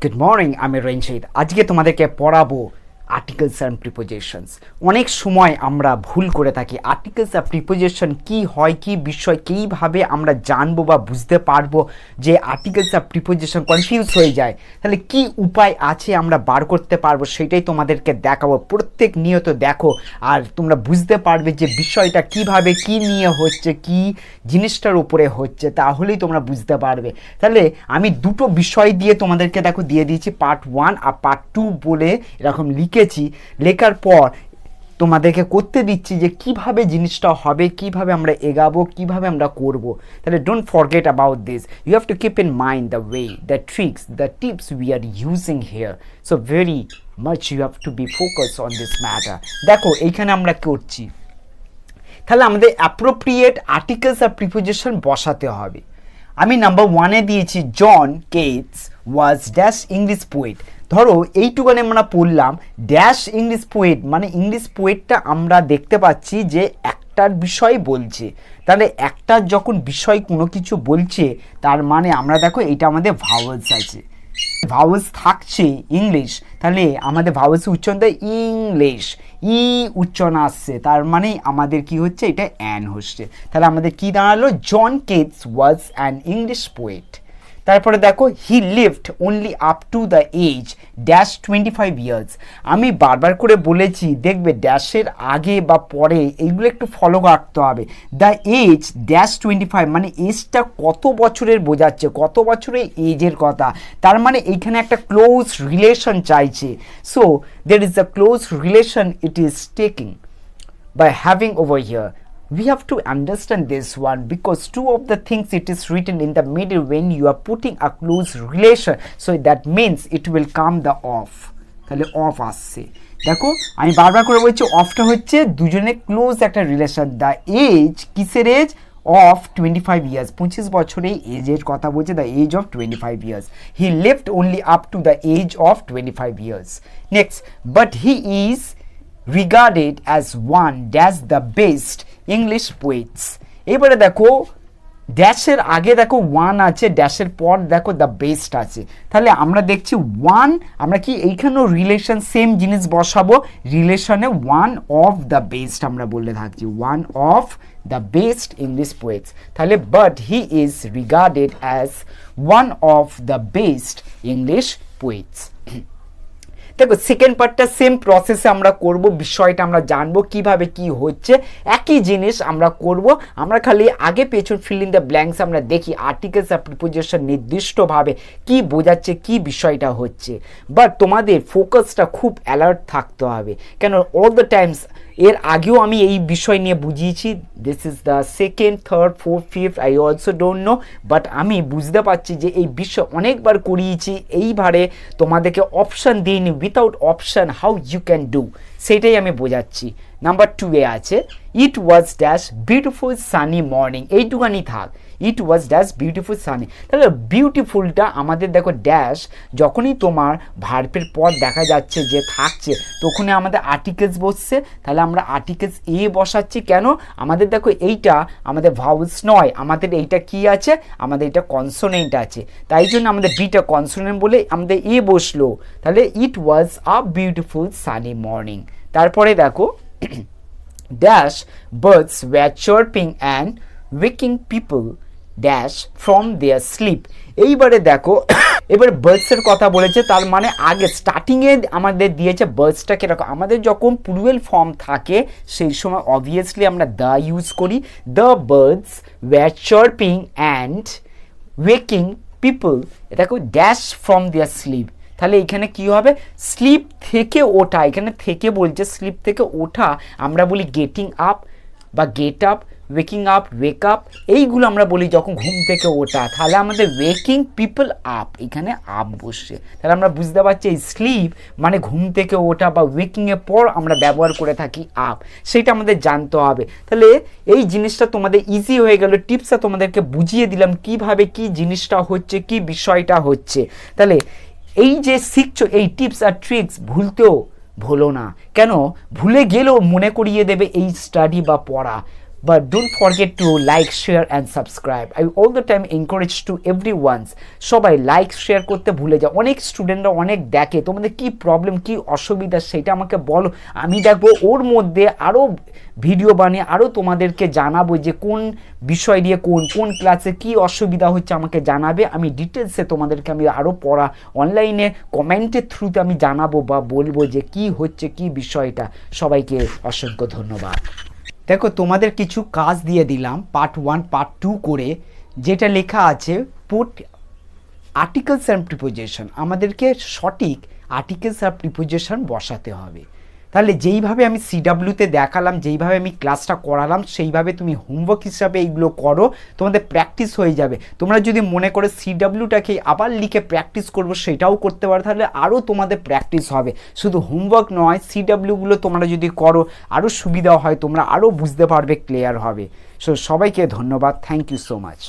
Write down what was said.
Good morning, আমি রঞ্জিত। আজকে তোমাদেরকে পড়াবো আর্টিকেলস অ্যান্ড প্রিপোজিশনস। অনেক সময় আমরা ভুল করে থাকি। আর্টিকেলস আর প্রিপোজিশন কি হয়, কি বিষয়, কীভাবে আমরা জানবো বা বুঝতে পারবো যে আর্টিকেলস আর প্রিপোজিশন কনফিউজ হয়ে যায়, তাহলে কি উপায় আছে আমরা বার করতে পারবো, সেটাই তোমাদেরকে দেখাবো। প্রত্যেক নিয়ত দেখো আর তোমরা বুঝতে পারবে যে বিষয়টা কিভাবে কি নিয়ে হচ্ছে, কি জিনিসটার উপরে হচ্ছে, তাহলেই তোমরা বুঝতে পারবে। তাহলে আমি দুটো বিষয় দিয়ে তোমাদেরকে দেখো দিয়ে দিয়েছি, পার্ট 1 আর পার্ট 2 বলে এরকম লেখার পর তোমাদেরকে করতে দিচ্ছি যে কিভাবে জিনিসটা হবে, কিভাবে আমরা এগাবো, কিভাবে আমরা করব। তাহলে don't forget about this. You have to keep in mind the way, the tricks, the tips we are using here. So very much you have to be focus on this matter. দেখো এইখানে আমরা করছি, তাহলে আমাদের appropriate articles are preposition বসাতে হবে। আমি number 1-এ দিয়েছি John Keats was dash English poet. ধরো এইটুকানে আমরা পড়লাম ড্যাশ ইংলিশ পোয়েট, মানে ইংলিশ পোয়েটটা আমরা দেখতে পাচ্ছি যে একটার বিষয় বলছে। তাহলে একটা যখন বিষয় কোনো কিছু বলছে, তার মানে আমরা দেখো এইটা আমাদের ভাওয়েলস আছে, ভাওয়েলস থাকছে ইংলিশ, তাহলে আমাদের ভাওয়েলস উচ্চারণটা ইংলিশ, ই উচ্চারণ আসছে, তার মানে আমাদের কি হচ্ছে, এটা অ্যান হচ্ছে। তাহলে আমাদের কি দাঁড়ালো, John Keats was an English poet. তারপরে দেখো he lived only up to the age dash 25 years. আমি বারবার করে বলেছি, দেখবে ড্যাশের আগে বা পরে এইগুলো একটু ফলো রাখতে হবে। দ্য এজ ড্যাশ 25 মানে এজটা কত বছরের বোঝাচ্ছে, কত বছরের এজের কথা, তার মানে এইখানে একটা ক্লোজ রিলেশন চাইছে। So there is a close relation it is taking by having over here. We have to understand this one because two of the things it is written in the middle when you are putting a close relation, so that means it will come the off. তাহলে of আসছে, দেখো আমি বারবার করে বলছি অফটা হচ্ছে দুজনে close একটা রিলেশন। দ্য এজ কিসের এজ, অফ 25 ইয়ার্স, 25 বছরের এজের কথা বলছে, the age of 25 years. He lived only up to the age of 25 years. Next, but he is regarded as one dash the best English poets. এবারে দেখো ড্যাশের আগে দেখো ওয়ান আছে, ড্যাশের পর দেখো দ্য বেস্ট আছে। তাহলে আমরা দেখছি ওয়ান, আমরা কি এইখানেও রিলেশন সেম জিনিস বসাবো, রিলেশনে ওয়ান অফ দ্য বেস্ট আমরা বলে থাকছি, one of the best English poets. তাহলে but he is regarded as one of the best English poets. দেখো সেকেন্ড পার্টটা সেম প্রসেসে আমরা করব, বিষয়টা আমরা জানবো কিভাবে কি হচ্ছে, একই জিনিস আমরা করব। আমরা খালি আগে পেছন ফিল ইন দ্য ব্ল্যাঙ্কস আমরা দেখি আর্টিকেলস আর প্রিপোজিশন নির্দিষ্টভাবে কি বোঝাচ্ছে, কি বিষয়টা হচ্ছে। বাট তোমাদের ফোকাসটা খুব অ্যালার্ট থাকতে হবে, কেন অল দ্য টাইমস এর আগেও আমি এই বিষয় নিয়ে বুঝিয়েছি। This is the second, third, fourth, fifth, I also don't know, but আমি বুঝতে পারছি যে এই বিষয় অনেকবার করিয়েছি, এইবারে তোমাদেরকে অপশান দিইনি, without option how you can do, সেটাই আমি বোঝাচ্ছি। নাম্বার 2-এ আছে it was dash beautiful sunny morning, এইটুকানি থাক, it was dash beautiful sunny. তাহলে বিউটিফুলটা আমাদের দেখো ড্যাশ যখনই তোমার ভার্বের পর দেখা যাচ্ছে যে থাকছে, তখনই আমাদের আর্টিকেলস বসছে। তাহলে আমরা আর্টিকেলস এ বসাচ্ছি, কেন আমাদের দেখো এইটা আমাদের ভাউলস নয়, আমাদের এইটা কি আছে, আমাদের এটা কনসোনেন্ট আছে, তাই জন্য আমাদের বিটা কনসোনেন্ট বলে আমাদের এ বসলো। তাহলে it was a beautiful sunny morning. তারপরে দেখো dash birds were chirping and waking people dash from their sleep. এইবারে দেখো এবারে বার্ডসের কথা বলেছে, তার মানে আগে স্টার্টিংয়ে আমাদের দিয়েছে বার্ডসটা কিরকম, আমাদের যখন প্লুরাল ফর্ম থাকে সেই সময় অবভিয়াসলি আমরা দ্য ইউজ করি। The birds were chirping and waking people, দেখো ড্যাশ ফ্রম দেয়ার স্লিপ। তাহলে এখানে কি হবে, স্লিপ থেকে ওঠা, এখানে থেকে বলছে, স্লিপ থেকে ওঠা আমরা বলি গেটিং আপ বা get up, waking up, wake up, এইগুলো আমরা বলি যখন ঘুম থেকে ওঠা। তাহলে আমাদের ওয়েকিং পিপল আপ, এখানে আপ বসছে। তাহলে আমরা বুঝতে পারছি এই স্লিপ মানে ঘুম থেকে ওঠা বা ওয়েকিংয়ের পর আমরা ব্যবহার করে থাকি আপ, সেটা আমাদের জানতে হবে। তাহলে এই জিনিসটা তোমাদের ইজি হয়ে গেল, টিপসটা তোমাদেরকে বুঝিয়ে দিলাম কিভাবে কি জিনিসটা হচ্ছে, কি বিষয়টা হচ্ছে। তাহলে এই যে শিখছো এই টিপস আর ট্রিক্স ভুলতেও ভুলো না, কেন ভুলে গেলেও মনে করিয়ে দেবে এই স্টাডি বা পড়া। but don't forget to like, share and subscribe. I all the time encourage to everyone, সবাই লাইক শেয়ার করতে ভুলে যাও। অনেক স্টুডেন্টরা অনেক দেখে, তোমাদের কি প্রবলেম কি অসুবিধা সেটা আমাকে বলো, আমি দেখবো ওর মধ্যে আরও ভিডিও বানিয়ে আরও তোমাদেরকে জানাবো যে কোন বিষয় দিয়ে কোন ক্লাসে কি অসুবিধা হচ্ছে আমাকে জানাবে, আমি ডিটেলসে তোমাদেরকে আমি আরও পড়া অনলাইনে কমেন্টের থ্রুতে আমি জানাবো বা বলবো যে কি হচ্ছে কি বিষয়টা। সবাইকে অসংখ্য ধন্যবাদ। দেখো তোমাদের কিছু কাজ দিয়ে দিলাম পার্ট 1 পার্ট 2 করে, যেটা লেখা আছে পুট আর্টিকেলস অ্যান্ড প্রিপোজিশন। আমাদেরকে সঠিক আর্টিকেলস আর প্রিপোজিশন বসাতে হবে। তাহলে যেইভাবে আমি সিডাব্লিউতে দেখালাম, যেইভাবে আমি ক্লাসটা করালাম, সেইভাবে তুমি হোমওয়ার্ক হিসাবে এইগুলো করো, তোমাদের প্র্যাকটিস হয়ে যাবে। তোমরা যদি মনে করো সিডাব্লিউটাকে আবার লিখে প্র্যাকটিস করবো, সেটাও করতে পারো, তাহলে আরও তোমাদের প্র্যাকটিস হবে। শুধু হোমওয়ার্ক নয়, সিডাব্লিউগুলো তোমরা যদি করো আরও সুবিধা হয়, তোমরা আরও বুঝতে পারবে, ক্লিয়ার হবে। সো সবাইকে ধন্যবাদ, থ্যাংক ইউ সো মাচ।